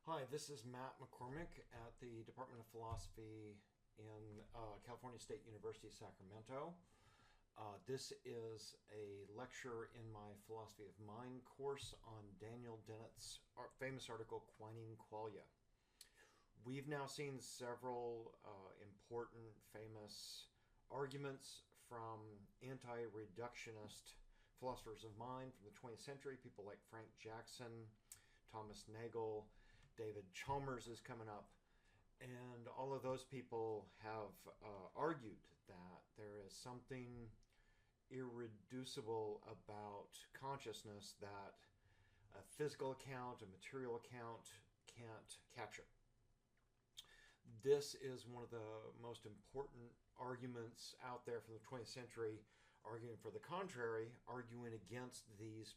Hi, this is Matt McCormick at the Department of Philosophy in California State University, Sacramento. This is a lecture in my Philosophy of Mind course on Daniel Dennett's famous article, Quining Qualia. We've now seen several important, famous arguments from anti-reductionist philosophers of mind from the 20th century, people like Frank Jackson, Thomas Nagel, David Chalmers is coming up, and all of those people have argued that there is something irreducible about consciousness that a physical account, a material account can't capture. This is one of the most important arguments out there from the 20th century, arguing for the contrary, arguing against these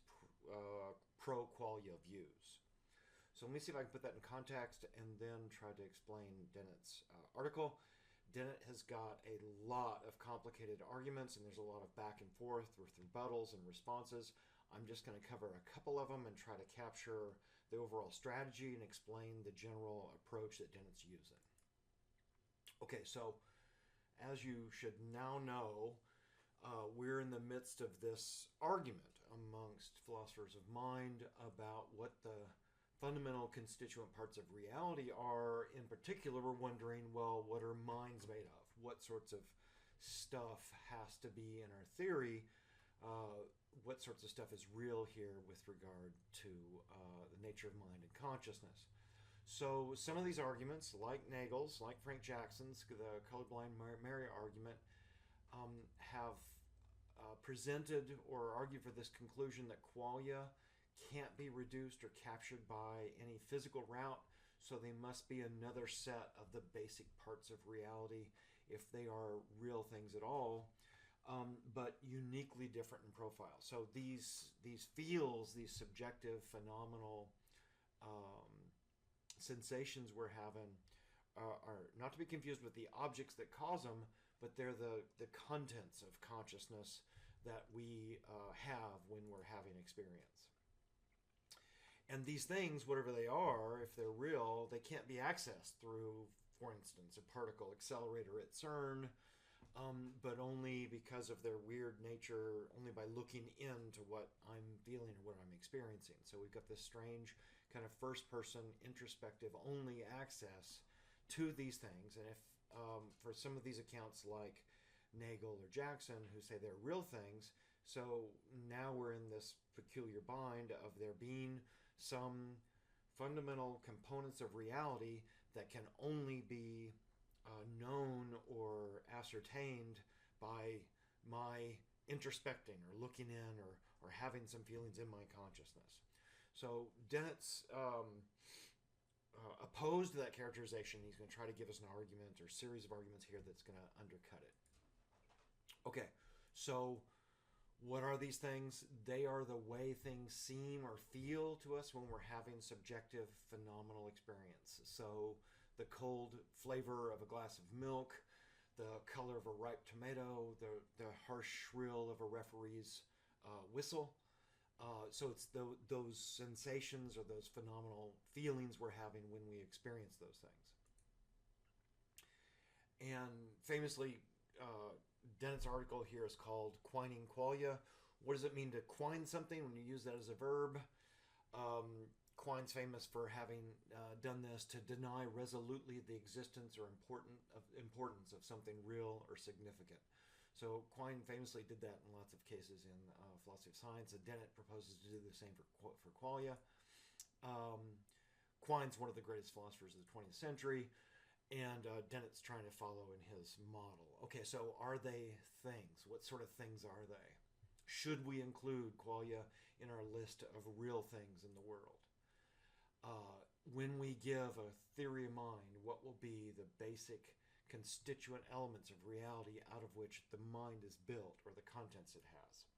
pro-Qualia views. So let me see if I can put that in context and then try to explain Dennett's article. Dennett has got a lot of complicated arguments, and there's a lot of back and forth with rebuttals and responses. I'm just going to cover a couple of them and try to capture the overall strategy and explain the general approach that Dennett's using. Okay, so as you should now know, we're in the midst of this argument amongst philosophers of mind about what the fundamental constituent parts of reality are. In particular, we're wondering, well, what are minds made of? What sorts of stuff has to be in our theory? What sorts of stuff is real here with regard to the nature of mind and consciousness? So some of these arguments, like Nagel's, like Frank Jackson's, the colorblind Mary argument, have presented or argued for this conclusion that qualia can't be reduced or captured by any physical route, so they must be another set of the basic parts of reality if they are real things at all, but uniquely different in profile. So these feels, these subjective, phenomenal sensations we're having are not to be confused with the objects that cause them, but they're the contents of consciousness that we have when we're having experience. And these things, whatever they are, if they're real, they can't be accessed through, for instance, a particle accelerator at CERN, but only because of their weird nature, only by looking into what I'm feeling or what I'm experiencing. So we've got this strange kind of first-person, introspective, only access to these things. And if for some of these accounts like Nagel or Jackson, who say they're real things, so now we're in this peculiar bind of there being some fundamental components of reality that can only be known or ascertained by my introspecting or looking in or having some feelings in my consciousness. So Dennett's opposed to that characterization. He's going to try to give us an argument or series of arguments here that's going to undercut it. Okay, so what are these things? They are the way things seem or feel to us when we're having subjective phenomenal experience. So the cold flavor of a glass of milk, the color of a ripe tomato, the harsh shrill of a referee's whistle. So it's those sensations or those phenomenal feelings we're having when we experience those things. And famously, Dennett's article here is called Quining Qualia. What does it mean to quine something when you use that as a verb? Quine's famous for having done this to deny resolutely the existence or importance of something real or significant. So Quine famously did that in lots of cases in philosophy of science, and Dennett proposes to do the same for Qualia. Quine's one of the greatest philosophers of the 20th century, and Dennett's trying to follow in his model. Okay, so are they things? What sort of things are they? Should we include qualia in our list of real things in the world? When we give a theory of mind, what will be the basic constituent elements of reality out of which the mind is built, or the contents it has?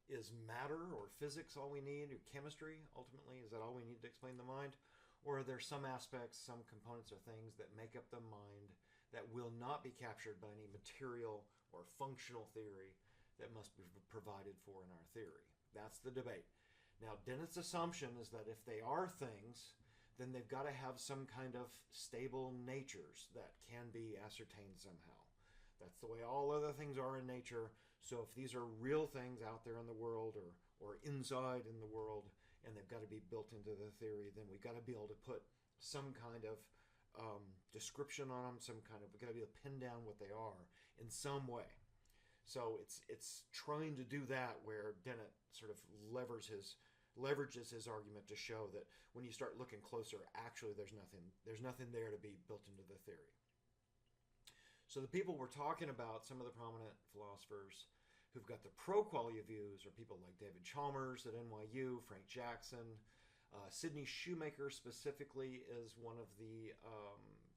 Is matter or physics all we need, or chemistry, ultimately? Is that all we need to explain the mind? Or are there some aspects, some components or things that make up the mind that will not be captured by any material or functional theory that must be provided for in our theory? That's the debate. Now, Dennett's assumption is that if they are things, then they've got to have some kind of stable natures that can be ascertained somehow. That's the way all other things are in nature. So if these are real things out there in the world or inside in the world, and they've got to be built into the theory, then we've got to be able to put some kind of description on them, we've got to be able to pin down what they are in some way. So it's trying to do that where Dennett sort of leverages his argument to show that when you start looking closer, actually there's nothing there to be built into the theory. So the people we're talking about, some of the prominent philosophers who've got the pro-Qualia views, are people like David Chalmers at NYU, Frank Jackson, Sidney Shoemaker specifically is one of the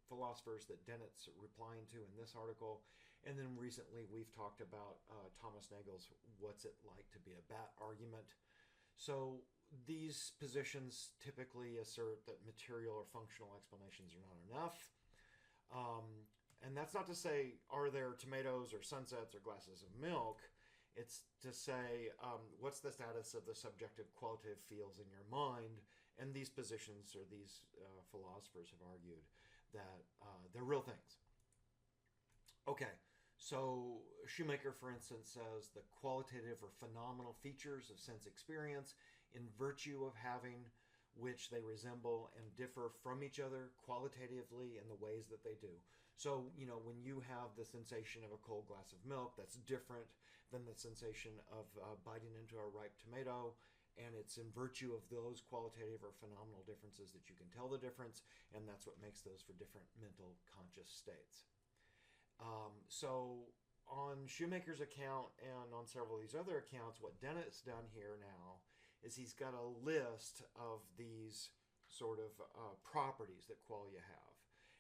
philosophers that Dennett's replying to in this article. And then recently we've talked about Thomas Nagel's What's It Like to Be a Bat argument. So these positions typically assert that material or functional explanations are not enough. And that's not to say, are there tomatoes or sunsets or glasses of milk? It's to say, what's the status of the subjective qualitative fields in your mind? And these positions, or these philosophers have argued that they're real things. Okay, so Shoemaker, for instance, says the qualitative or phenomenal features of sense experience, in virtue of having which they resemble and differ from each other qualitatively in the ways that they do. So, when you have the sensation of a cold glass of milk, that's different than the sensation of biting into a ripe tomato, and it's in virtue of those qualitative or phenomenal differences that you can tell the difference, and that's what makes those for different mental conscious states. So on Shoemaker's account and on several of these other accounts, what Dennett's done here now is he's got a list of these sort of properties that qualia have,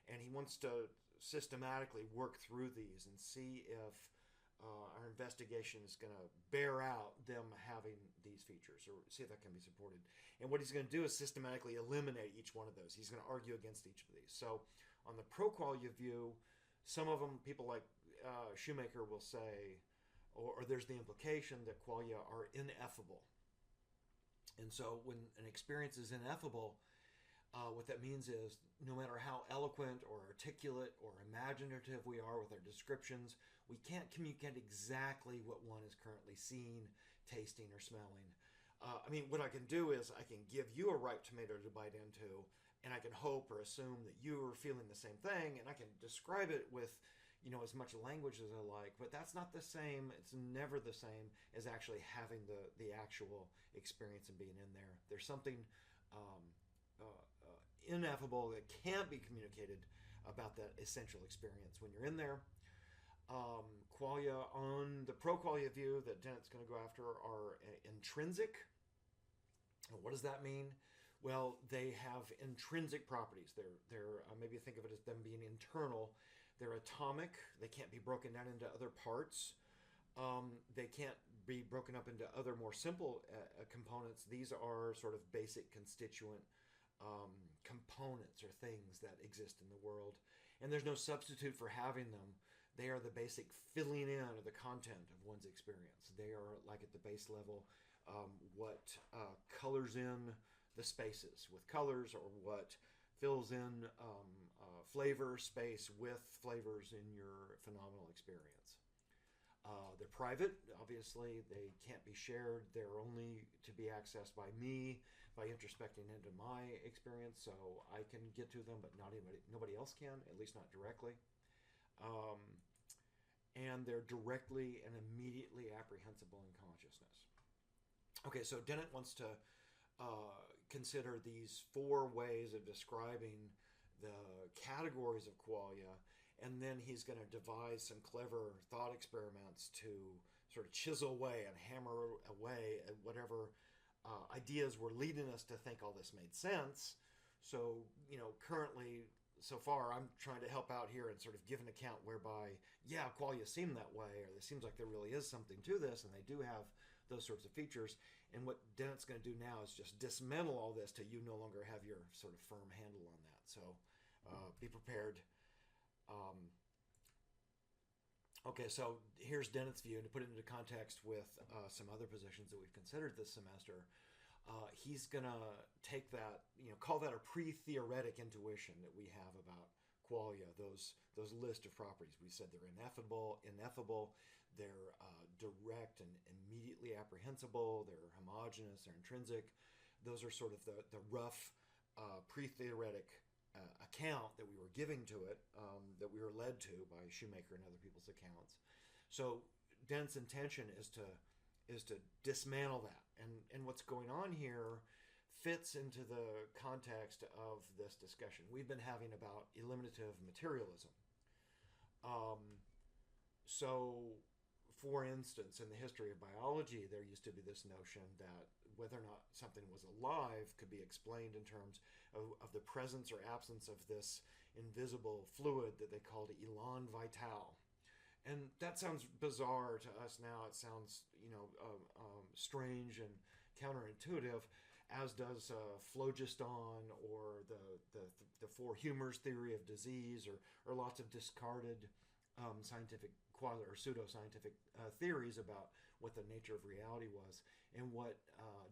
and he wants to systematically work through these and see if our investigation is going to bear out them having these features, or see if that can be supported. And what he's going to do is systematically eliminate each one of those. He's going to argue against each of these. So on the pro-Qualia view, some of them, people like Shoemaker will say, or there's the implication that qualia are ineffable. And so when an experience is ineffable, what that means is no matter how eloquent or articulate or imaginative we are with our descriptions, we can't communicate exactly what one is currently seeing, tasting, or smelling. What I can do is I can give you a ripe tomato to bite into, and I can hope or assume that you are feeling the same thing, and I can describe it with as much language as I like, but that's not the same. It's never the same as actually having the actual experience and being in there. There's something ineffable that can't be communicated about that essential experience when you're in there. Qualia on the pro-Qualia view that Dennett's going to go after are intrinsic. What does that mean? Well, they have intrinsic properties. They're maybe think of it as them being internal. They're atomic. They can't be broken down into other parts. They can't be broken up into other more simple components. These are sort of basic constituent components or things that exist in the world. And there's no substitute for having them. They are the basic filling in of the content of one's experience. They are, like at the base level, what colors in the spaces with colors, or what fills in flavor space with flavors in your phenomenal experience. They're private, obviously. They can't be shared. They're only to be accessed by me, by introspecting into my experience. So I can get to them, but nobody else can, at least not directly. And they're directly and immediately apprehensible in consciousness. Okay, so Dennett wants to consider these 4 ways of describing the categories of qualia, and then he's going to devise some clever thought experiments to sort of chisel away and hammer away at whatever ideas were leading us to think all this made sense. So, currently, so far, I'm trying to help out here and sort of give an account whereby, qualia seem that way, or it seems like there really is something to this, and they do have those sorts of features. And what Dennett's going to do now is just dismantle all this till you no longer have your sort of firm handle on that. So be prepared. Okay, so here's Dennett's view, and to put it into context with some other positions that we've considered this semester. he's going to take that, call that a pre-theoretic intuition that we have about qualia, those list of properties. We said they're ineffable, they're direct and immediately apprehensible, they're homogeneous, they're intrinsic. Those are sort of the rough pre-theoretic account that we were giving to it, that we were led to by Shoemaker and other people's accounts. So Dennett's intention is to dismantle that. And what's going on here fits into the context of this discussion we've been having about eliminative materialism. So, for instance, in the history of biology, there used to be this notion that whether or not something was alive could be explained in terms of the presence or absence of this invisible fluid that they called elan vital. And that sounds bizarre to us now. It sounds, strange and counterintuitive, as does phlogiston or the four humors theory of disease, or lots of discarded scientific or pseudoscientific theories about what the nature of reality was. And what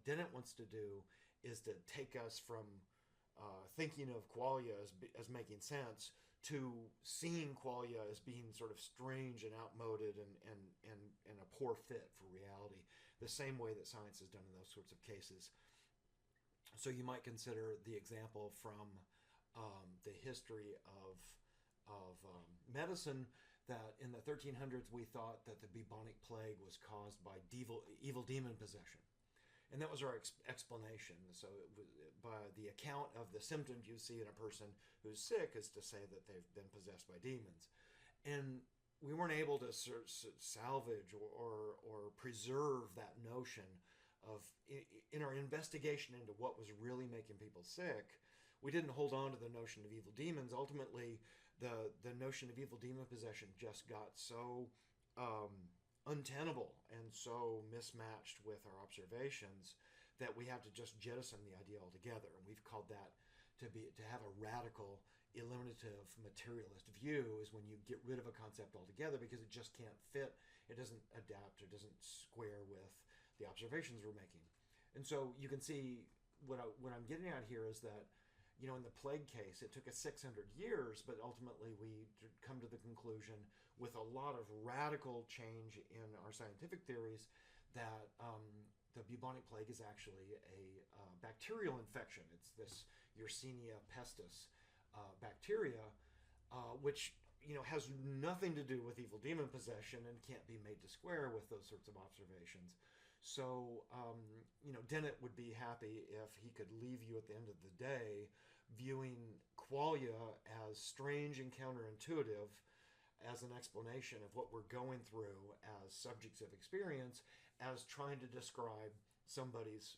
Dennett wants to do is to take us from thinking of qualia as making sense to seeing qualia as being sort of strange and outmoded and a poor fit for reality, the same way that science has done in those sorts of cases. So you might consider the example from the history of medicine, that in the 1300s we thought that the bubonic plague was caused by evil demon possession. And that was our explanation. So by the account of the symptoms you see in a person who's sick is to say that they've been possessed by demons. And we weren't able to salvage or preserve that notion of, in our investigation into what was really making people sick, we didn't hold on to the notion of evil demons. Ultimately, the notion of evil demon possession just got so untenable and so mismatched with our observations that we have to just jettison the idea altogether. And we've called that to have a radical eliminative materialist view is when you get rid of a concept altogether because it just can't fit, it doesn't adapt, it doesn't square with the observations we're making. And so you can see what I'm getting at here is that, in the plague case, it took us 600 years, but ultimately we come to the conclusion with a lot of radical change in our scientific theories that the bubonic plague is actually a bacterial infection. It's this Yersinia pestis bacteria, which has nothing to do with evil demon possession and can't be made to square with those sorts of observations. So, Dennett would be happy if he could leave you at the end of the day viewing qualia as strange and counterintuitive as an explanation of what we're going through as subjects of experience, as trying to describe somebody's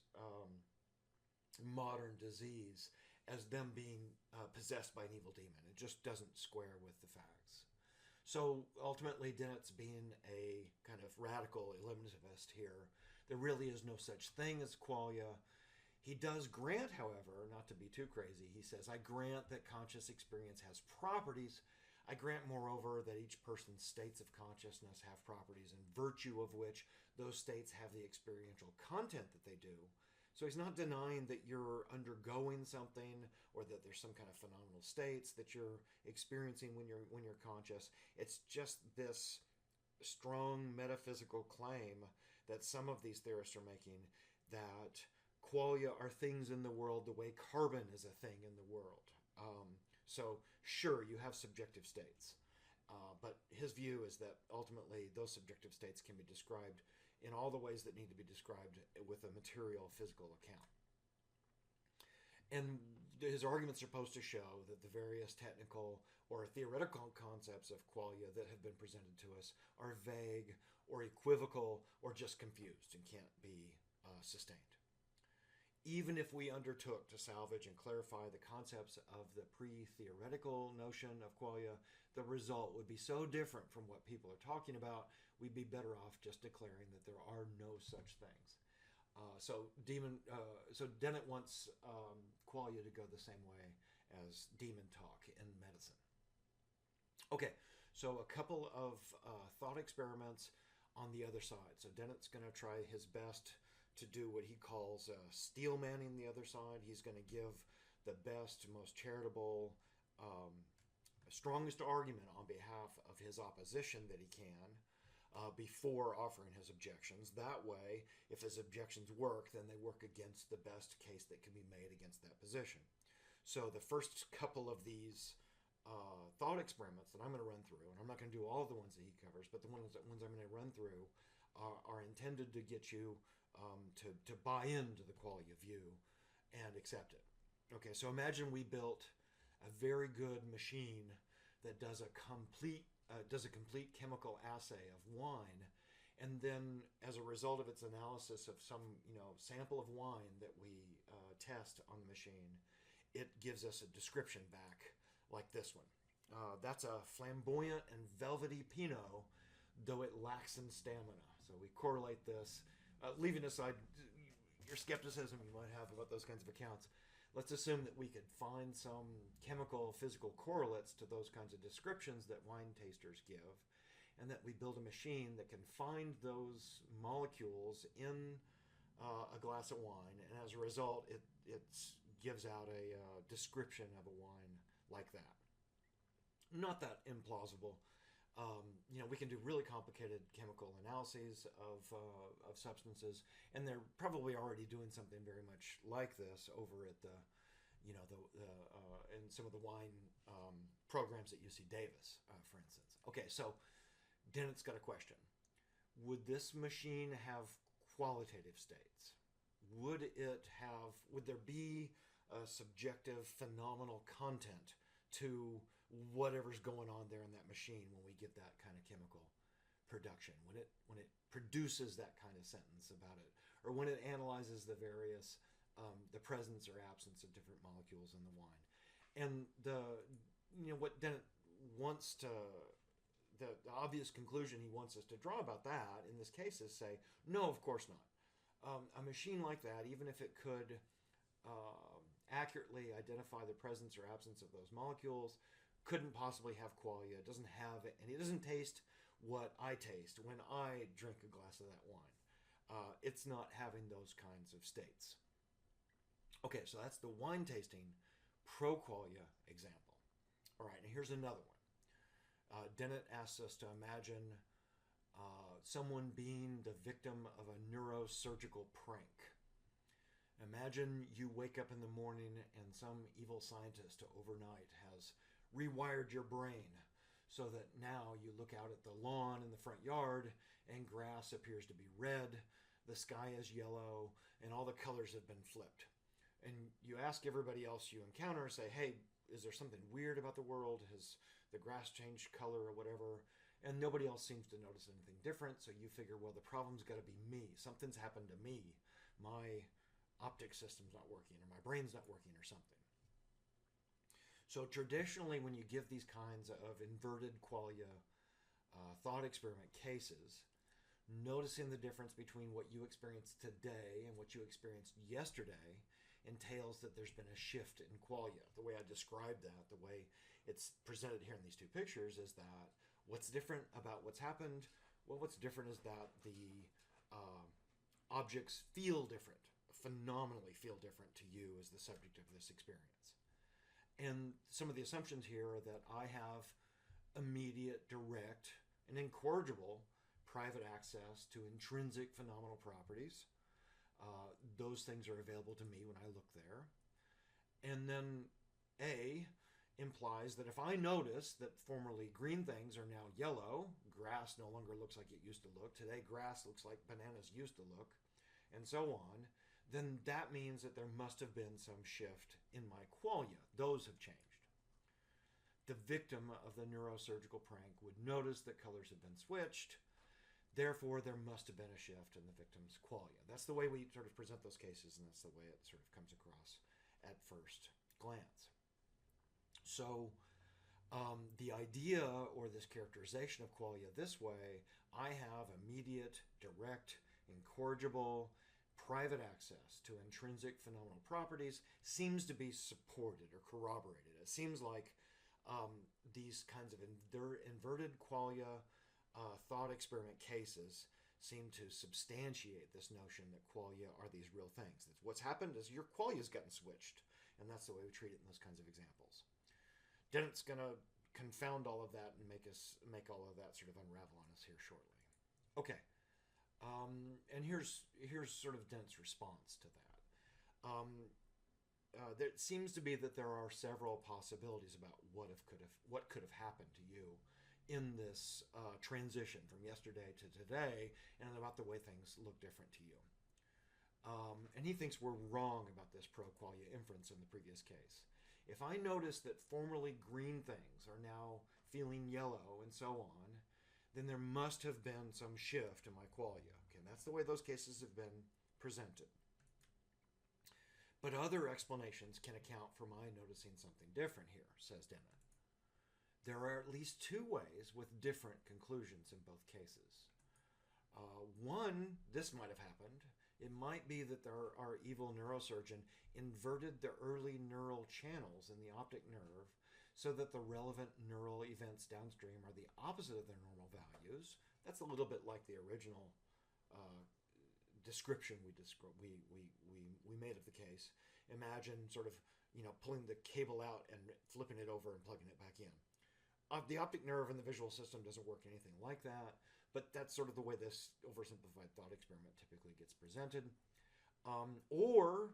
modern disease as them being possessed by an evil demon. It just doesn't square with the facts. So ultimately, Dennett's being a kind of radical eliminativist here. There really is no such thing as qualia. He does grant, however, not to be too crazy, he says, I grant that conscious experience has properties. I grant, moreover, that each person's states of consciousness have properties in virtue of which those states have the experiential content that they do. So he's not denying that you're undergoing something or that there's some kind of phenomenal states that you're experiencing when you're conscious. It's just this strong metaphysical claim that some of these theorists are making that qualia are things in the world the way carbon is a thing in the world. So sure, you have subjective states, but his view is that ultimately those subjective states can be described in all the ways that need to be described with a material physical account. And his arguments are supposed to show that the various technical or theoretical concepts of qualia that have been presented to us are vague or equivocal or just confused and can't be sustained. Even if we undertook to salvage and clarify the concepts of the pre-theoretical notion of qualia, the result would be so different from what people are talking about, we'd be better off just declaring that there are no such things. So Dennett wants qualia to go the same way as demon talk in medicine. Okay, so a couple of thought experiments on the other side. So Dennett's going to try his best to do what he calls steel manning the other side. He's going to give the best, most charitable, strongest argument on behalf of his opposition that he can before offering his objections. That way, if his objections work, then they work against the best case that can be made against that position. So the first couple of these thought experiments that I'm going to run through, and I'm not going to do all of the ones that he covers, but the ones I'm going to run through are intended to get you to buy into the Qualia view and accept it. Okay, so imagine we built a very good machine that does a complete chemical assay of wine, and then as a result of its analysis of some sample of wine that we test on the machine, it gives us a description back like this one. That's a flamboyant and velvety Pinot, though it lacks in stamina. So we correlate this, leaving aside your skepticism you might have about those kinds of accounts. Let's assume that we could find some chemical, physical correlates to those kinds of descriptions that wine tasters give, and that we build a machine that can find those molecules in a glass of wine, and as a result, it gives out a description of a wine like that. Not that implausible. We can do really complicated chemical analyses of substances, and they're probably already doing something very much like this over at the in some of the wine programs at UC Davis, for instance. Okay, so Dennett's got a question. Would this machine have qualitative states? Would there be a subjective phenomenal content to whatever's going on there in that machine when we get that kind of chemical production, when it produces that kind of sentence about it, or when it analyzes the various the presence or absence of different molecules in the wine? And what Dennett wants to, the obvious conclusion he wants us to draw about that in this case is say, no, of course not. A machine like that, even if it could accurately identify the presence or absence of those molecules, couldn't possibly have qualia. It doesn't have it, and it doesn't taste what I taste when I drink a glass of that wine. It's not having those kinds of states. Okay, so that's the wine tasting Pro-Qualia example. All right, and here's another one. Dennett asks us to imagine someone being the victim of a neurosurgical prank. Imagine you wake up in the morning and some evil scientist overnight has rewired your brain so that now you look out at the lawn in the front yard and grass appears to be red, the sky is yellow, and all the colors have been flipped. And you ask everybody else you encounter, say, hey, is there something weird about the world? Has the grass changed color or whatever? And nobody else seems to notice anything different, so you figure, well, the problem's got to be me. Something's happened to me. My optic system's not working, or my brain's not working, or something. So traditionally, when you give these kinds of inverted qualia thought experiment cases, noticing the difference between what you experienced today and what you experienced yesterday entails that there's been a shift in qualia. The way I described that, the way it's presented here in these two pictures, is that what's different about what's happened? Well, what's different is that the objects feel different, phenomenally feel different to you as the subject of this experience. And some of the assumptions here are that I have immediate, direct, and incorrigible private access to intrinsic phenomenal properties. Those things are available to me when I look there. And then A implies that if I notice that formerly green things are now yellow, grass no longer looks like it used to look, today grass looks like bananas used to look, and so on, then that means that there must have been some shift in my qualia. Those have changed. The victim of the neurosurgical prank would notice that colors have been switched. Therefore, there must have been a shift in the victim's qualia. That's the way we sort of present those cases, and that's the way it sort of comes across at first glance. So the idea or this characterization of qualia this way, I have immediate, direct, incorrigible, private access to intrinsic phenomenal properties, seems to be supported or corroborated. It seems like these kinds of inverted qualia thought experiment cases seem to substantiate this notion that qualia are these real things. That's what's happened is your qualia's gotten switched, and that's the way we treat it in those kinds of examples. Dennett's going to confound all of that and make all of that sort of unravel on us here shortly. Okay, and here's sort of Dennett's response to that. There seems to be that there are several possibilities about what could have happened to you in this transition from yesterday to today, and about the way things look different to you. And he thinks we're wrong about this pro-Qualia inference in the previous case. If I notice that formerly green things are now feeling yellow and so on, then there must have been some shift in my qualia. Okay, and that's the way those cases have been presented. But other explanations can account for my noticing something different here, says Dennett. There are at least two ways with different conclusions in both cases. One, this might have happened. It might be that our evil neurosurgeon inverted the early neural channels in the optic nerve so that the relevant neural events downstream are the opposite of their normal values. That's a little bit like the original description we made of the case. Imagine sort of, pulling the cable out and flipping it over and plugging it back in. The optic nerve in the visual system doesn't work anything like that, but that's sort of the way this oversimplified thought experiment typically gets presented. Or,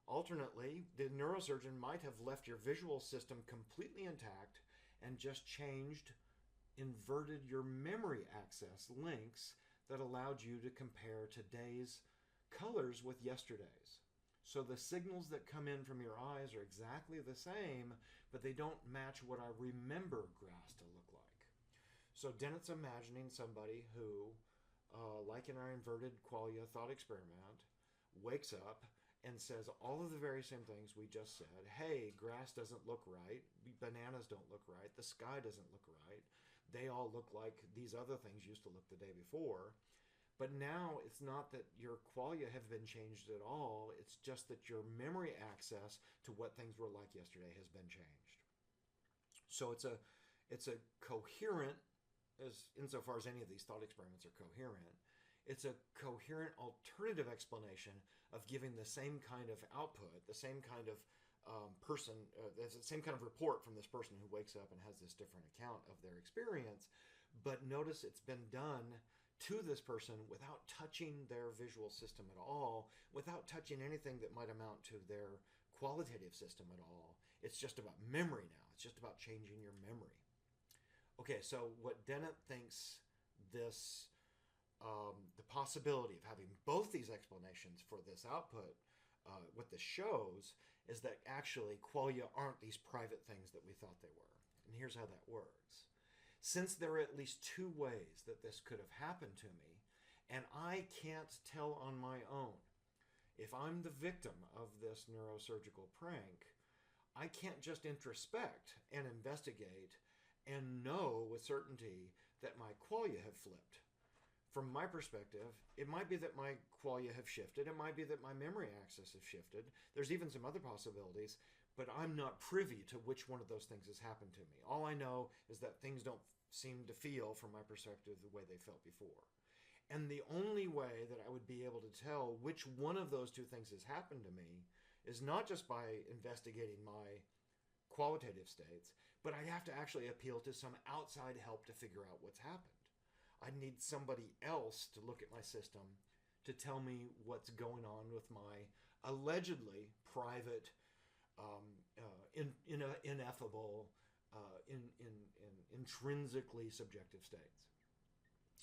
alternately, the neurosurgeon might have left your visual system completely intact and just inverted your memory access links that allowed you to compare today's colors with yesterday's. So the signals that come in from your eyes are exactly the same, but they don't match what I remember grass to look like. So Dennett's imagining somebody who, like in our inverted qualia thought experiment, wakes up and says all of the very same things we just said. Hey, grass doesn't look right. Bananas don't look right. The sky doesn't look right. They all look like these other things used to look the day before. But now it's not that your qualia have been changed at all. It's just that your memory access to what things were like yesterday has been changed. So it's a coherent, as insofar as any of these thought experiments are coherent, it's a coherent alternative explanation of giving the same kind of output, the same kind of the same kind of report from this person who wakes up and has this different account of their experience. But notice it's been done to this person without touching their visual system at all, without touching anything that might amount to their qualitative system at all. It's just about memory now. It's just about changing your memory. Okay, so what Dennett thinks this, the possibility of having both these explanations for this output, what this shows is that actually qualia aren't these private things that we thought they were. And here's how that works. Since there are at least two ways that this could have happened to me, and I can't tell on my own, if I'm the victim of this neurosurgical prank, I can't just introspect and investigate and know with certainty that my qualia have flipped. From my perspective, it might be that my qualia have shifted. It might be that my memory access has shifted. There's even some other possibilities, but I'm not privy to which one of those things has happened to me. All I know is that things don't seem to feel, from my perspective, the way they felt before. And the only way that I would be able to tell which one of those two things has happened to me is not just by investigating my qualitative states, but I have to actually appeal to some outside help to figure out what's happened. I need somebody else to look at my system to tell me what's going on with my allegedly private, ineffable, intrinsically subjective states.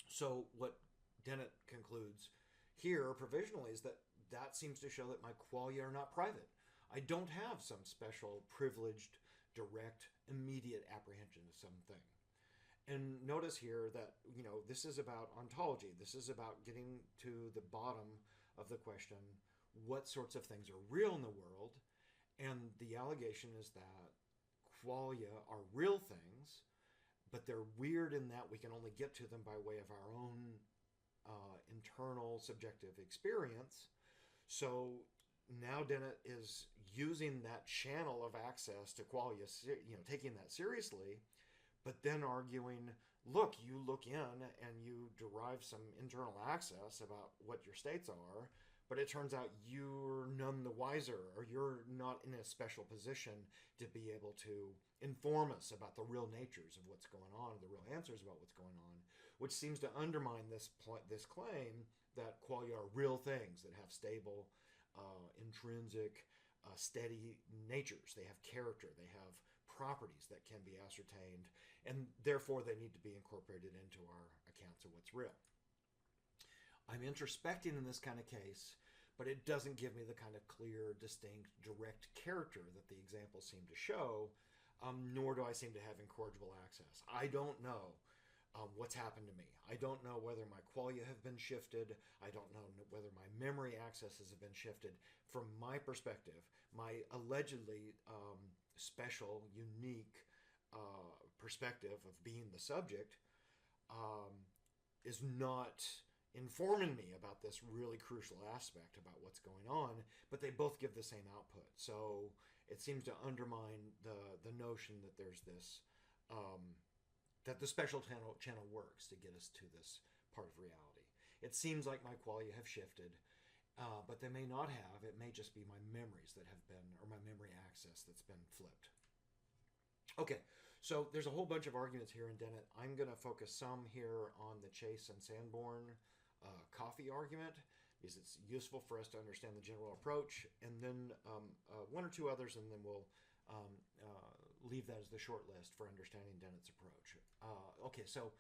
So what Dennett concludes here provisionally is that seems to show that my qualia are not private. I don't have some special privileged, direct, immediate apprehension of something. And notice here that, this is about ontology. This is about getting to the bottom of the question, what sorts of things are real in the world? And the allegation is that qualia are real things, but they're weird in that we can only get to them by way of our own internal subjective experience. So now Dennett is using that channel of access to qualia, taking that seriously, but then arguing, look, you look in and you derive some internal access about what your states are, but it turns out you're none the wiser, or you're not in a special position to be able to inform us about the real natures of what's going on, the real answers about what's going on, which seems to undermine this claim that qualia are real things that have stable, intrinsic, steady natures. They have character. They have properties that can be ascertained, and therefore they need to be incorporated into our accounts of what's real. I'm introspecting in this kind of case, but it doesn't give me the kind of clear, distinct, direct character that the examples seem to show, nor do I seem to have incorrigible access. I don't know what's happened to me. I don't know whether my qualia have been shifted. I don't know whether my memory accesses have been shifted. From my perspective, my allegedly special, unique perspective of being the subject is not informing me about this really crucial aspect about what's going on, but they both give the same output. So it seems to undermine the notion that there's this, that the special channel works to get us to this part of reality. It seems like my qualia have shifted, but they may not have. It may just be my memories that have been, or my memory access that's been flipped. Okay, so there's a whole bunch of arguments here in Dennett. I'm going to focus some here on the Chase and Sanborn coffee argument, because it's useful for us to understand the general approach, and then one or two others, and then we'll leave that as the short list for understanding Dennett's approach. Okay, so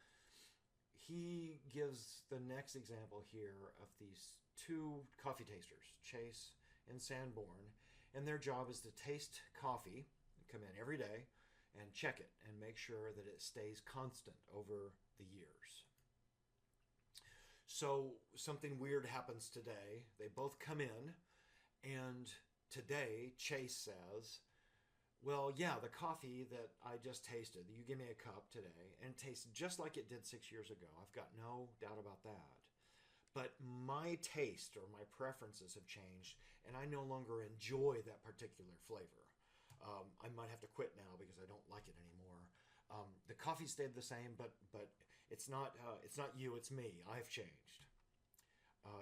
he gives the next example here of these two coffee tasters, Chase and Sanborn, and their job is to taste coffee, come in every day, and check it and make sure that it stays constant over the years. So something weird happens today. They both come in, and today Chase says, well, yeah, the coffee that I just tasted, you give me a cup today, and it tastes just like it did 6 years ago. I've got no doubt about that. But my taste or my preferences have changed, and I no longer enjoy that particular flavor. I might have to quit now because I don't like it anymore. The coffee stayed the same, but it's not you, it's me. I've changed.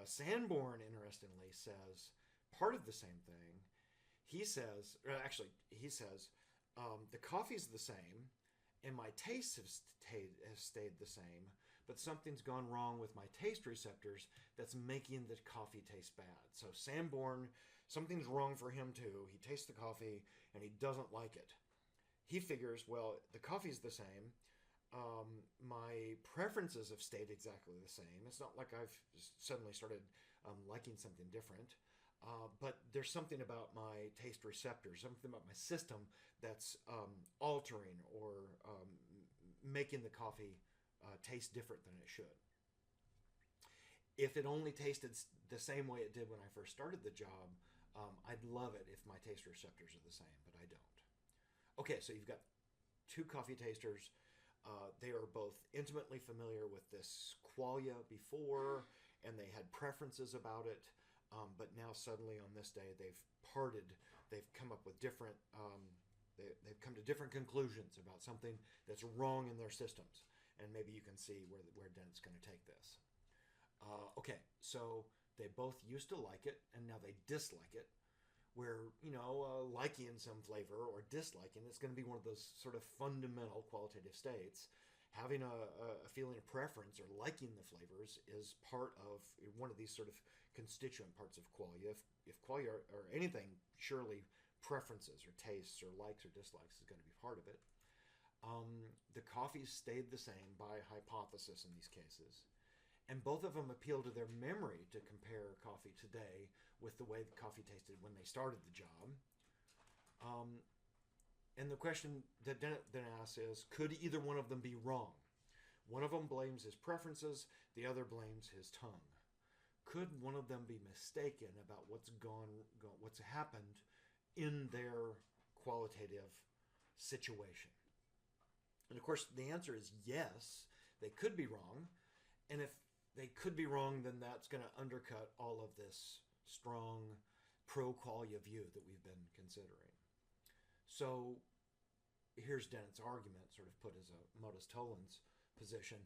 Sanborn, interestingly, says part of the same thing. He says, the coffee's the same, and my tastes have stayed the same, but something's gone wrong with my taste receptors that's making the coffee taste bad. So Sanborn, something's wrong for him too. He tastes the coffee, and he doesn't like it. He figures, well, the coffee's the same. My preferences have stayed exactly the same. It's not like I've suddenly started liking something different. But there's something about my taste receptors, something about my system that's altering or making the coffee taste different than it should. If it only tasted the same way it did when I first started the job, I'd love it if my taste receptors are the same, but I don't. Okay, so you've got two coffee tasters. They are both intimately familiar with this qualia before, and they had preferences about it. But now suddenly on this day they've parted. They've come up with different. They've come to different conclusions about something that's wrong in their systems, and maybe you can see where Dennett's going to take this. Okay, so they both used to like it, and now they dislike it. Where liking some flavor or disliking, it's going to be one of those sort of fundamental qualitative states. Having a feeling of preference or liking the flavors is part of one of these sort of constituent parts of qualia. If qualia or anything, surely preferences or tastes or likes or dislikes is going to be part of it. The coffees stayed the same by hypothesis in these cases. And both of them appeal to their memory to compare coffee today with the way the coffee tasted when they started the job. And the question that Dennett then asks is, could either one of them be wrong? One of them blames his preferences, the other blames his tongue. Could one of them be mistaken about what's happened in their qualitative situation? And of course, the answer is yes, they could be wrong. And if they could be wrong, then that's going to undercut all of this strong pro-Qualia view that we've been considering. So here's Dennett's argument, sort of put as a modus tollens position,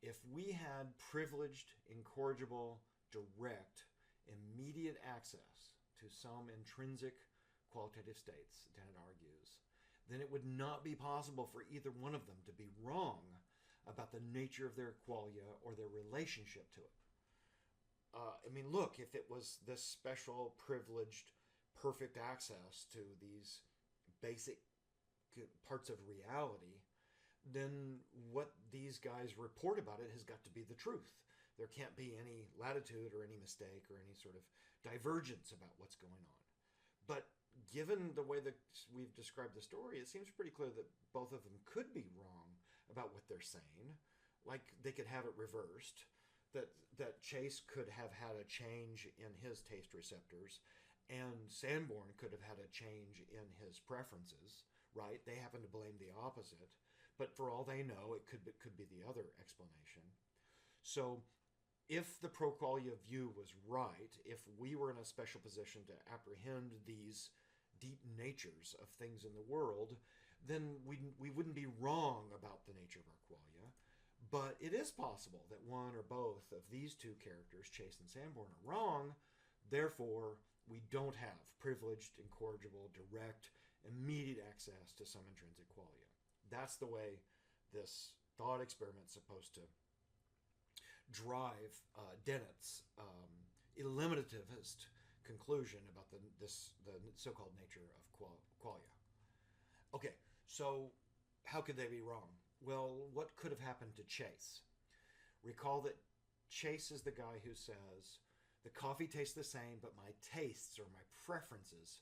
if we had privileged, incorrigible, direct, immediate access to some intrinsic qualitative states, Dennett argues, then it would not be possible for either one of them to be wrong about the nature of their qualia or their relationship to it. Look, if it was this special, privileged, perfect access to these basic parts of reality, then what these guys report about it has got to be the truth. There can't be any latitude or any mistake or any sort of divergence about what's going on. But given the way that we've described the story, it seems pretty clear that both of them could be wrong about what they're saying. Like, they could have it reversed, that Chase could have had a change in his taste receptors, and Sanborn could have had a change in his preferences, right? They happen to blame the opposite, but for all they know, it could be the other explanation. So if the Pro-Qualia view was right, if we were in a special position to apprehend these deep natures of things in the world, then we wouldn't be wrong about the nature of our qualia. But it is possible that one or both of these two characters, Chase and Sanborn, are wrong. Therefore, we don't have privileged, incorrigible, direct, immediate access to some intrinsic qualia. That's the way this thought experiment is supposed to drive Dennett's eliminativist conclusion about the so-called nature of qualia. Okay, so how could they be wrong? Well, what could have happened to Chase? Recall that Chase is the guy who says, the coffee tastes the same, but my tastes or my preferences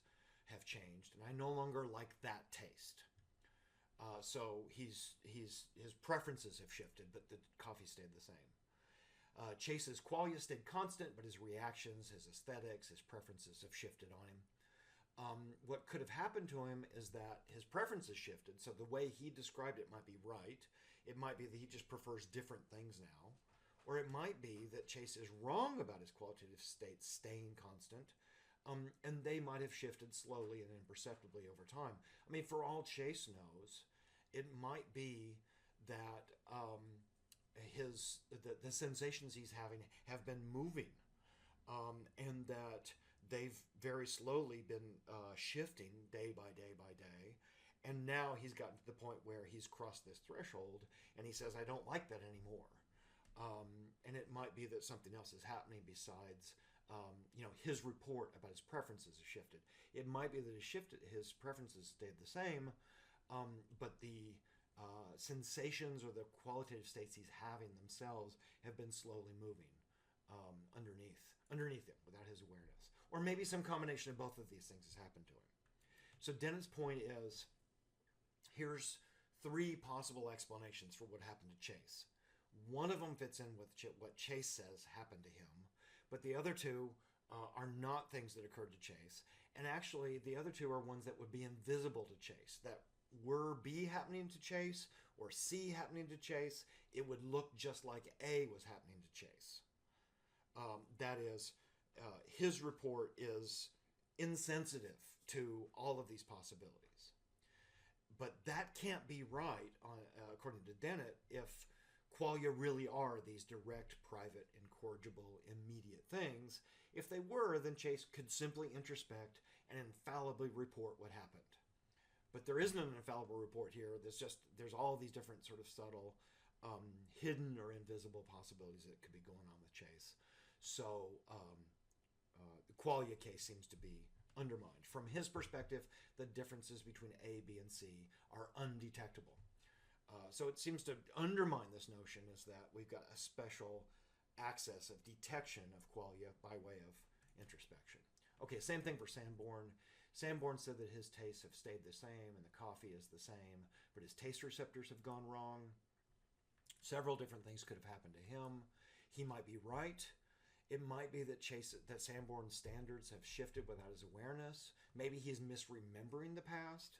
have changed, and I no longer like that taste. So his preferences have shifted, but the coffee stayed the same. Chase's qualia stayed constant, but his reactions, his aesthetics, his preferences have shifted on him. What could have happened to him is that his preferences shifted, so the way he described it might be right. It might be that he just prefers different things now. Or it might be that Chase is wrong about his qualitative states staying constant, and they might have shifted slowly and imperceptibly over time. For all Chase knows, it might be that the sensations he's having have been moving, and that they've very slowly been shifting day by day by day, and now he's gotten to the point where he's crossed this threshold, and he says, I don't like that anymore. And it might be that something else is happening besides, his report about his preferences has shifted. It might be that his preferences stayed the same, but the sensations or the qualitative states he's having themselves have been slowly moving underneath him without his awareness. Or maybe some combination of both of these things has happened to him. So Dennett's point is, here's three possible explanations for what happened to Chase. One of them fits in with what Chase says happened to him, but the other two are not things that occurred to Chase. And actually, the other two are ones that would be invisible to Chase, that were B happening to Chase or C happening to Chase, it would look just like A was happening to Chase. That is, his report is insensitive to all of these possibilities. But that can't be right, according to Dennett, if qualia really are these direct, private, incorrigible, immediate things. If they were, then Chase could simply introspect and infallibly report what happened. But there isn't an infallible report here. There's all these different sort of subtle, hidden or invisible possibilities that could be going on with Chase. So the qualia case seems to be undermined. From his perspective, the differences between A, B, and C are undetectable. So it seems to undermine this notion is that we've got a special access of detection of qualia by way of introspection. Okay, same thing for Sanborn. Sanborn said that his tastes have stayed the same and the coffee is the same, but his taste receptors have gone wrong. Several different things could have happened to him. He might be right. It might be that Sanborn's standards have shifted without his awareness. Maybe he's misremembering the past.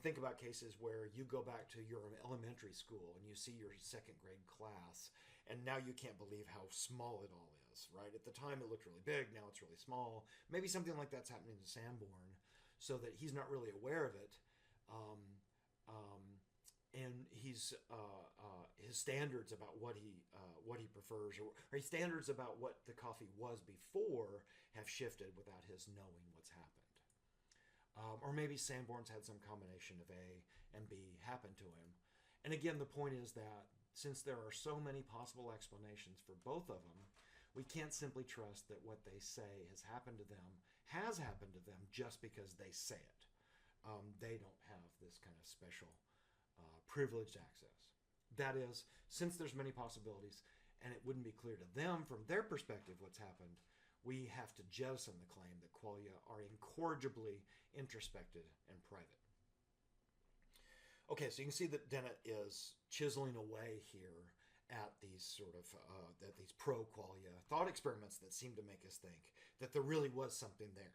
Think about cases where you go back to your elementary school and you see your second grade class, and now you can't believe how small it all is, right? At the time it looked really big, now it's really small. Maybe something like that's happening to Sanborn, so that he's not really aware of it, and his his standards about what he prefers, or his standards about what the coffee was before have shifted without his knowing what's happened. Or maybe Sanborn's had some combination of A and B happen to him. And again, the point is that since there are so many possible explanations for both of them, we can't simply trust that what they say has happened to them just because they say it. They don't have this kind of special privileged access. That is, since there's many possibilities and it wouldn't be clear to them from their perspective what's happened, we have to jettison the claim that qualia are incorrigibly introspective and private. Okay, so you can see that Dennett is chiseling away here at these sort of these pro-qualia thought experiments that seem to make us think that there really was something there.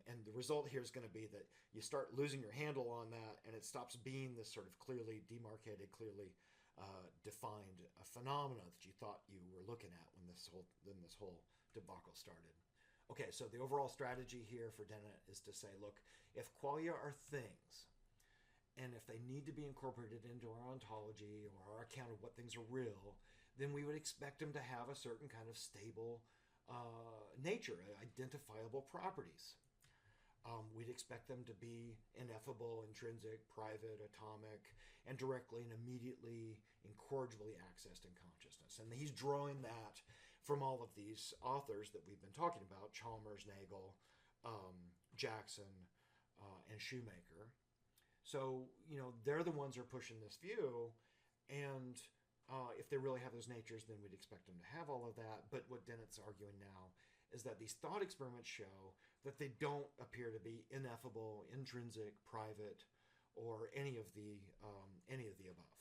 And the result here is going to be that you start losing your handle on that, and it stops being this sort of clearly demarcated, clearly defined phenomena that you thought you were looking at when this whole debacle started. Okay, so the overall strategy here for Dennett is to say, look, if qualia are things, and if they need to be incorporated into our ontology or our account of what things are real, then we would expect them to have a certain kind of stable nature, identifiable properties. We'd expect them to be ineffable, intrinsic, private, atomic, and directly and immediately, incorrigibly accessed in consciousness. And he's drawing that from all of these authors that we've been talking about, Chalmers, Nagel, Jackson, and Shoemaker. So, they're the ones who are pushing this view, and if they really have those natures, then we'd expect them to have all of that. But what Dennett's arguing now is that these thought experiments show that they don't appear to be ineffable, intrinsic, private, or any of the above.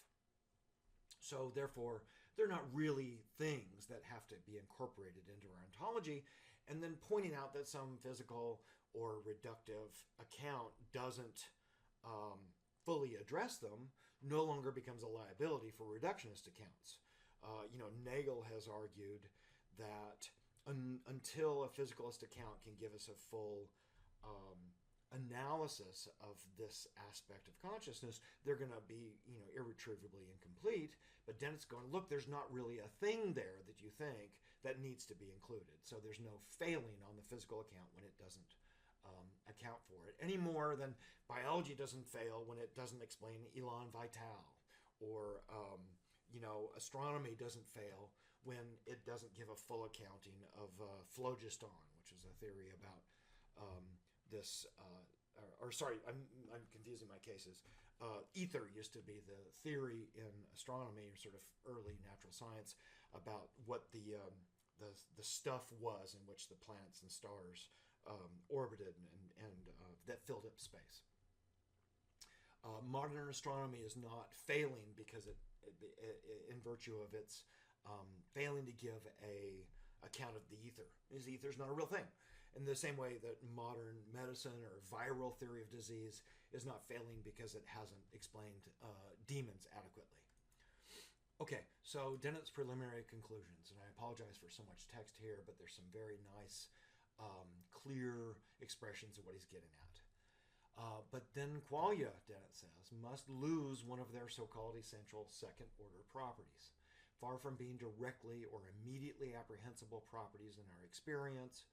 So therefore, they're not really things that have to be incorporated into our ontology. And then pointing out that some physical or reductive account doesn't fully address them no longer becomes a liability for reductionist accounts. Nagel has argued that until a physicalist account can give us a full analysis of this aspect of consciousness, they're going to be irretrievably incomplete. But Dennett's going, look, there's not really a thing there that you think that needs to be included. So there's no failing on the physical account when it doesn't account for it, any more than biology doesn't fail when it doesn't explain elan vital, or astronomy doesn't fail when it doesn't give a full accounting of phlogiston, which is a theory about I'm confusing my cases. Ether used to be the theory in astronomy, or sort of early natural science, about what the stuff was in which the planets and stars orbited and that filled up space. Modern astronomy is not failing because it in virtue of its failing to give a account of the ether. Because the ether is not a real thing. In the same way that modern medicine or viral theory of disease is not failing because it hasn't explained demons adequately. Okay, so Dennett's preliminary conclusions, and I apologize for so much text here, but there's some very nice clear expressions of what he's getting at. But then qualia, Dennett says, must lose one of their so-called essential second-order properties. Far from being directly or immediately apprehensible properties in our experience,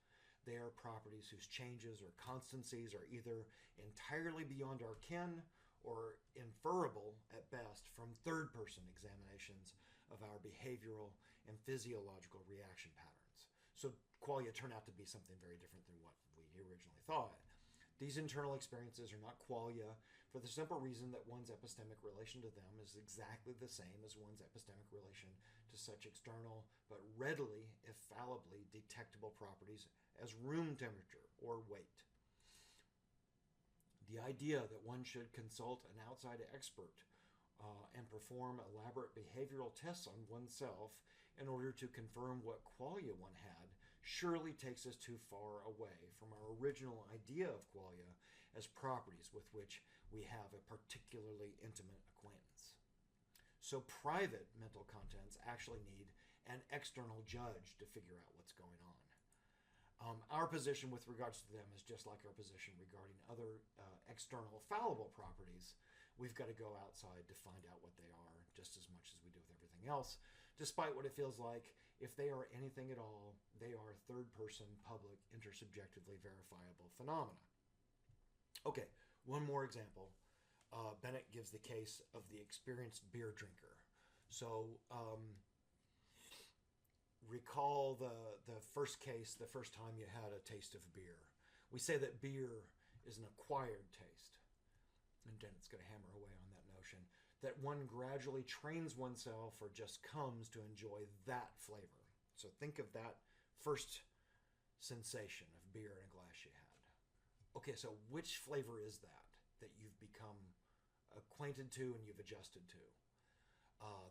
they are properties whose changes or constancies are either entirely beyond our ken or inferable at best from third-person examinations of our behavioral and physiological reaction patterns. So qualia turn out to be something very different than what we originally thought. These internal experiences are not qualia for the simple reason that one's epistemic relation to them is exactly the same as one's epistemic relation to such external but readily, if fallibly, detectable properties as room temperature or weight. The idea that one should consult an outside expert and perform elaborate behavioral tests on oneself in order to confirm what qualia one had surely takes us too far away from our original idea of qualia as properties with which we have a particularly intimate acquaintance. So private mental contents actually need an external judge to figure out what's going on. Our position with regards to them is just like our position regarding other external fallible properties, we've got to go outside to find out what they are, just as much as we do with everything else, despite what it feels like. If they are anything at all, they are third-person, public, intersubjectively verifiable phenomena. Okay, one more example. Bennett gives the case of the experienced beer drinker. So recall the first case, the first time you had a taste of beer. We say that beer is an acquired taste. And Dennett's going to hammer away on that notion, that one gradually trains oneself or just comes to enjoy that flavor. So think of that first sensation of beer in a glass you had. Okay, so which flavor is that you've become acquainted to and you've adjusted to?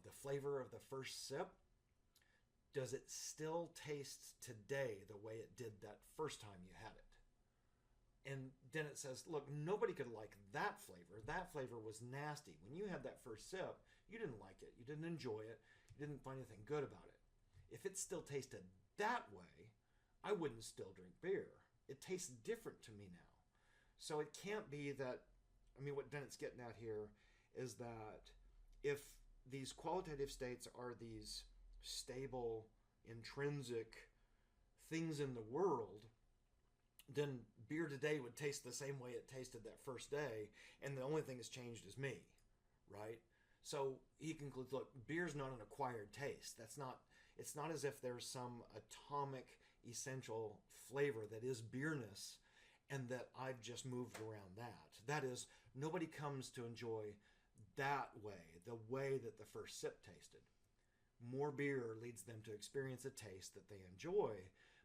The flavor of the first sip, does it still taste today the way it did that first time you had it? And Dennett says, look, nobody could like that flavor. That flavor was nasty. When you had that first sip, you didn't like it. You didn't enjoy it. You didn't find anything good about it. If it still tasted that way, I wouldn't still drink beer. It tastes different to me now. So it can't be that, what Dennett's getting at here is that if these qualitative states are these stable, intrinsic things in the world, then beer today would taste the same way it tasted that first day, and the only thing that's changed is me, right? So he concludes, look, beer's not an acquired taste. It's not as if there's some atomic essential flavor that is beerness and that I've just moved around that. That is, nobody comes to enjoy that way, the way that the first sip tasted. More beer leads them to experience a taste that they enjoy,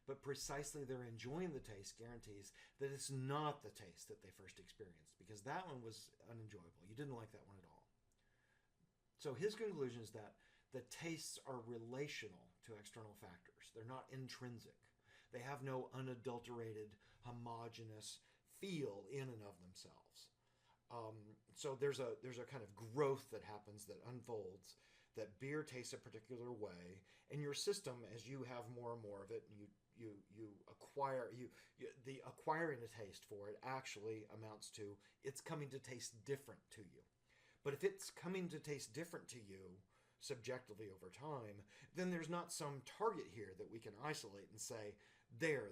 but precisely their enjoying the taste guarantees that it's not the taste that they first experienced, because that one was unenjoyable. You didn't like that one at all. So his conclusion is that the tastes are relational to external factors. They're not intrinsic. They have no unadulterated, homogeneous feel in and of themselves. So there's a kind of growth that happens, that unfolds, that beer tastes a particular way, and your system, as you have more and more of it, and you acquire, the acquiring a taste for it actually amounts to it's coming to taste different to you. But if it's coming to taste different to you subjectively over time, then there's not some target here that we can isolate and say,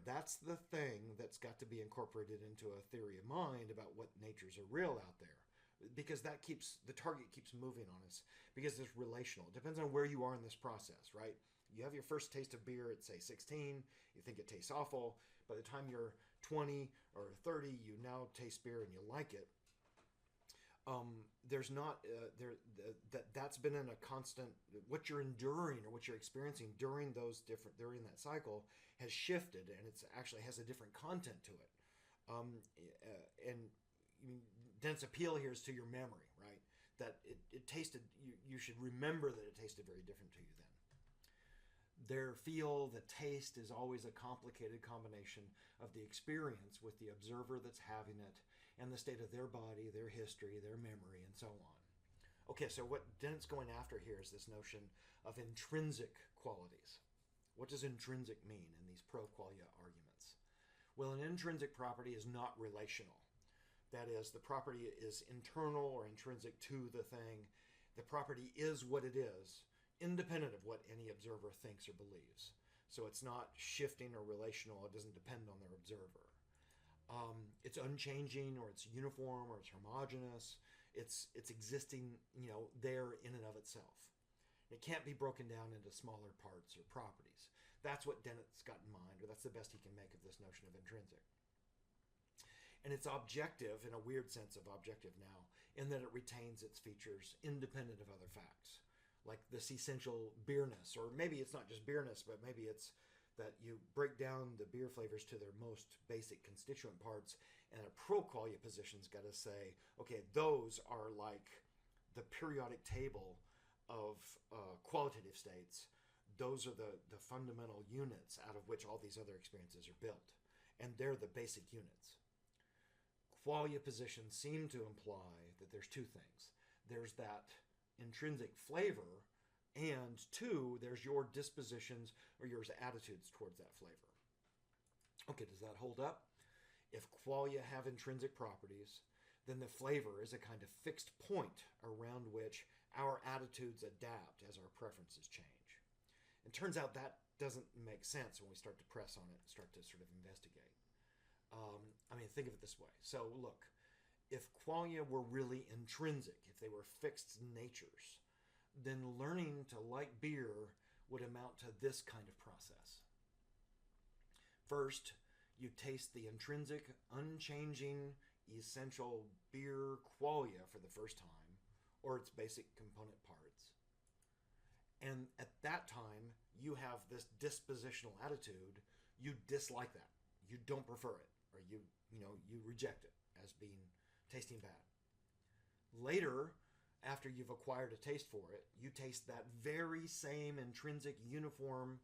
that's the thing that's got to be incorporated into a theory of mind about what natures are real out there. Because the target keeps moving on us, because it's relational. It depends on where you are in this process, right? You have your first taste of beer at, say, 16. You think it tastes awful. By the time you're 20 or 30, you now taste beer and you like it. That's been in a constant, what you're enduring or what you're experiencing during that cycle has shifted, and it's actually has a different content to it. Dense appeal here is to your memory, right? That it tasted, you should remember that it tasted very different to you then. The taste is always a complicated combination of the experience with the observer that's having it and the state of their body, their history, their memory, and so on. Okay, so what Dennett's going after here is this notion of intrinsic qualities. What does intrinsic mean in these pro-Qualia arguments? Well, an intrinsic property is not relational. That is, the property is internal or intrinsic to the thing. The property is what it is, independent of what any observer thinks or believes. So it's not shifting or relational. It doesn't depend on their observer. It's unchanging, or it's uniform, or it's homogeneous. It's existing, there in and of itself. It can't be broken down into smaller parts or properties. That's what Dennett's got in mind, or that's the best he can make of this notion of intrinsic. And it's objective, in a weird sense of objective now, in that it retains its features independent of other facts. Like this essential beerness, or maybe it's not just beerness, but maybe it's that you break down the beer flavors to their most basic constituent parts, and a pro-Qualia position's got to say, okay, those are like the periodic table of qualitative states. Those are the fundamental units out of which all these other experiences are built, and they're the basic units. Qualia positions seem to imply that there's two things. There's that intrinsic flavor, and two, there's your dispositions or your attitudes towards that flavor. Okay, does that hold up? If qualia have intrinsic properties, then the flavor is a kind of fixed point around which our attitudes adapt as our preferences change. It turns out that doesn't make sense when we start to press on it and start to sort of investigate. Think of it this way. So look, if qualia were really intrinsic, if they were fixed natures, then learning to like beer would amount to this kind of process. First, you taste the intrinsic, unchanging, essential beer qualia for the first time, or its basic component parts. And at that time, you have this dispositional attitude. You dislike that. You don't prefer it, or you reject it as being tasting bad. Later, after you've acquired a taste for it, you taste that very same intrinsic, uniform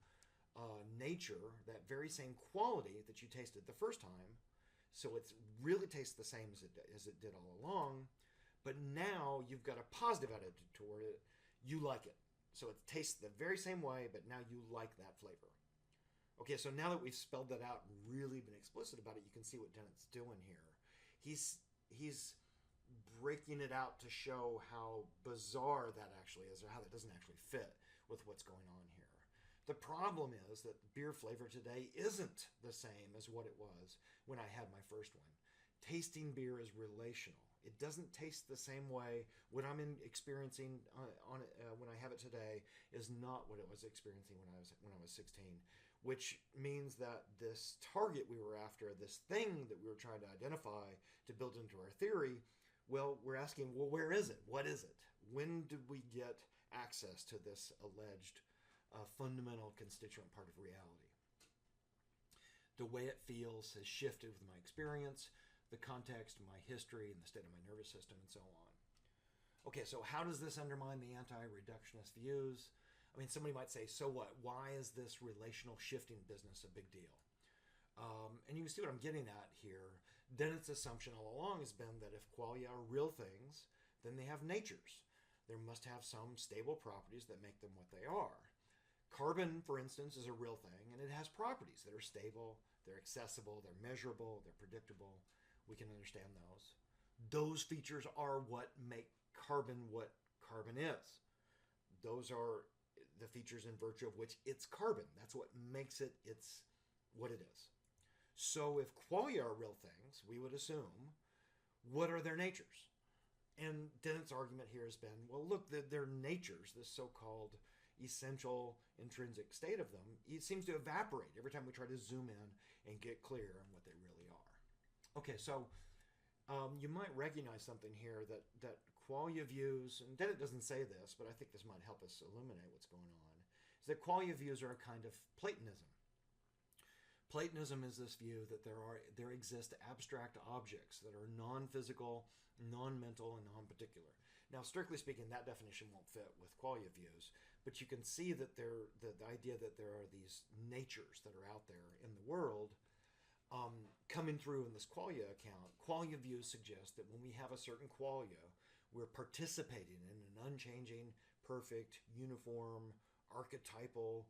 nature, that very same quality that you tasted the first time. So it really tastes the same as it did all along, but now you've got a positive attitude toward it. You like it. So it tastes the very same way, but now you like that flavor. Okay, so now that we've spelled that out and really been explicit about it, you can see what Dennett's doing here. He's breaking it out to show how bizarre that actually is, or how that doesn't actually fit with what's going on here. The problem is that beer flavor today isn't the same as what it was when I had my first one. Tasting beer is relational. It doesn't taste the same way. What I'm experiencing when I have it today is not what it was experiencing when I was 16, which means that this target we were after, this thing that we were trying to identify to build into our theory, well, we're asking, well, where is it? What is it? When did we get access to this alleged fundamental constituent part of reality? The way it feels has shifted with my experience, the context, my history, and the state of my nervous system, and so on. Okay, so how does this undermine the anti-reductionist views? Somebody might say, so what? Why is this relational shifting business a big deal? And you can see what I'm getting at here. Dennett's assumption all along has been that if qualia are real things, then they have natures. There must have some stable properties that make them what they are. Carbon, for instance, is a real thing, and it has properties that are stable, they're accessible, they're measurable, they're predictable. We can understand those. Those features are what make carbon what carbon is. Those are the features in virtue of which it's carbon. That's what makes it what it is. So if qualia are real things, we would assume, what are their natures? And Dennett's argument here has been, well, look, their natures, this so-called essential intrinsic state of them, it seems to evaporate every time we try to zoom in and get clear on what they really are. Okay, so you might recognize something here that qualia views, and Dennett doesn't say this, but I think this might help us illuminate what's going on, is that qualia views are a kind of Platonism. Platonism is this view that there exist abstract objects that are non-physical, non-mental, and non-particular. Now, strictly speaking, that definition won't fit with qualia views, but you can see that the idea that there are these natures that are out there in the world coming through in this qualia account. Qualia views suggest that when we have a certain qualia, we're participating in an unchanging, perfect, uniform, archetypal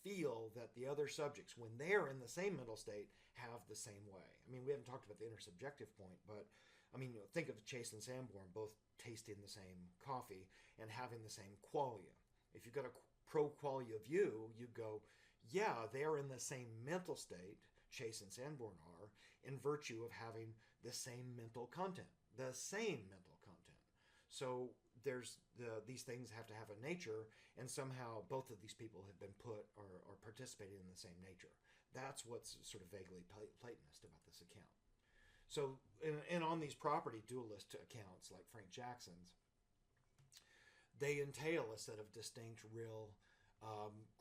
feel that the other subjects, when they're in the same mental state, have the same way. We haven't talked about the intersubjective point, but think of Chase and Sanborn both tasting the same coffee and having the same qualia. If you've got a pro-qualia view, you go, yeah, they are in the same mental state, Chase and Sanborn are, in virtue of having the same mental content, the same mental content. So these things have to have a nature, and somehow both of these people have been put or participated in the same nature. That's what's sort of vaguely Platonist about this account. So, and on these property dualist accounts, like Frank Jackson's, they entail a set of distinct, real,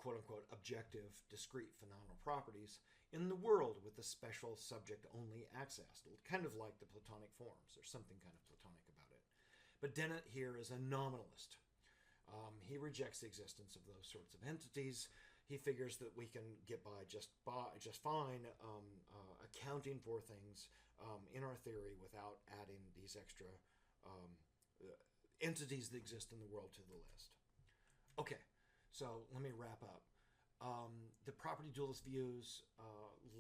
quote-unquote, objective, discrete phenomenal properties in the world with a special subject-only access, kind of like the Platonic forms. There's something kind of Platonic about it. But Dennett here is a nominalist. He rejects the existence of those sorts of entities. He figures that we can get by just fine accounting for things in our theory without adding these extra entities that exist in the world to the list. Okay, so let me wrap up. The property dualist views,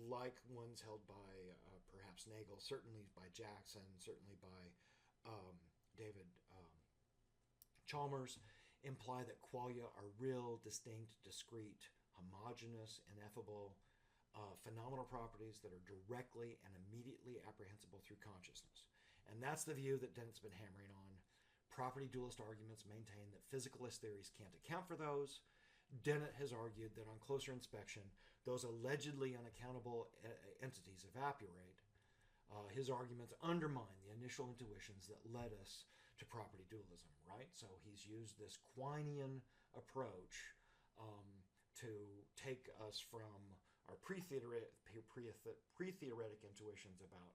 like ones held by perhaps Nagel, certainly by Jackson, certainly by David Chalmers, imply that qualia are real, distinct, discrete, homogeneous, ineffable, phenomenal properties that are directly and immediately apprehensible through consciousness. And that's the view that Dennett's been hammering on. Property dualist arguments maintain that physicalist theories can't account for those. Dennett has argued that on closer inspection, those allegedly unaccountable entities evaporate. His arguments undermine the initial intuitions that led us to property dualism, right? So he's used this Quinian approach to take us from our pre-theoretic intuitions about,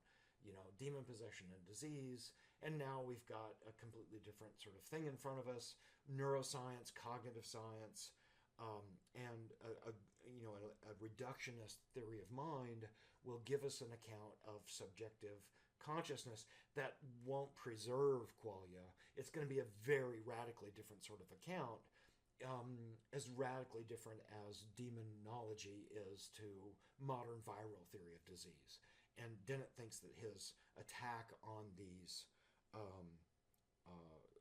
demon possession and disease, and now we've got a completely different sort of thing in front of us: neuroscience, cognitive science, and a reductionist theory of mind will give us an account of subjective consciousness that won't preserve qualia. It's going to be a very radically different sort of account, as radically different as demonology is to modern viral theory of disease. And Dennett thinks that his attack on these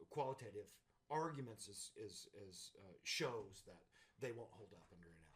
qualitative arguments shows that they won't hold up under analysis.